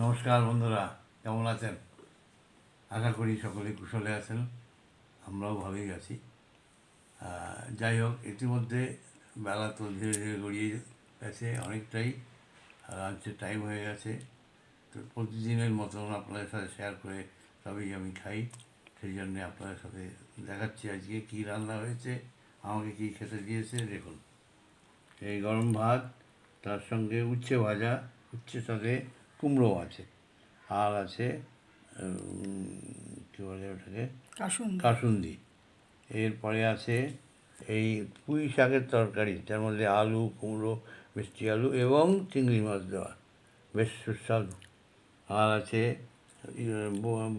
নমস্কার বন্ধুরা, কেমন আছেন? আশা করি সকলে কুশলে আছেন। আমরাও ভালোই আছি। যাই হোক, ইতিমধ্যে বেলা তো ধীরে ধীরে গড়িয়ে গেছে অনেকটাই। লাঞ্চের টাইম হয়ে গেছে। তো প্রতিদিনের মতন আপনাদের সাথে শেয়ার করে তবেই আমি খাই। সেই জন্যে আপনাদের সাথে দেখাচ্ছি আজকে কী রান্না হয়েছে, আমাকে কী খেতে দিয়েছে। দেখুন, এই গরম ভাত, তার সঙ্গে উচ্ছে ভাজা, উচ্ছের সাথে কুমড়ো আছে, আর আছে কী বলে ওটাকে, কাসুন্দি। এরপরে আছে এই পুঁই শাকের তরকারি, যার মধ্যে আলু, কুমড়ো, মিষ্টি আলু এবং চিংড়ি মাছ দেওয়া, বেশ সুস্বাদু। আর আছে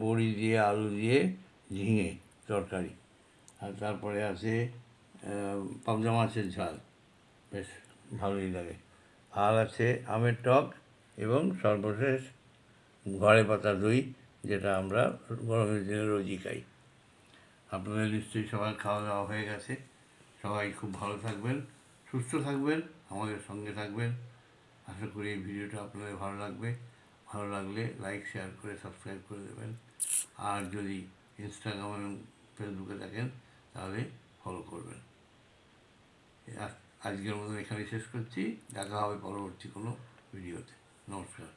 বড়ি দিয়ে আলু দিয়ে ঝিঙে তরকারি। আর তারপরে আছে পাবদা মাছের ঝাল, বেশ ভালোই লাগে। আর আছে আমের টক এবং সর্বশেষ ঘরে পাতা দই, যেটা আমরা গরমের দিনে রোজই খাই। আপনাদের নিশ্চয়ই সবার খাওয়া দাওয়া হয়ে গেছে। সবাই খুব ভালো থাকবেন, সুস্থ থাকবেন, আমাদের সঙ্গে থাকবেন। আশা করি এই ভিডিওটা আপনাদের ভালো লাগবে। ভালো লাগলে লাইক, শেয়ার করে সাবস্ক্রাইব করে দেবেন। আর যদি ইনস্টাগ্রাম এবং ফেসবুকে থাকেন তাহলে ফলো করবেন। আজকের মতন এখানেই শেষ করছি। দেখা হবে পরবর্তী কোনো ভিডিওতে। নমস্কার।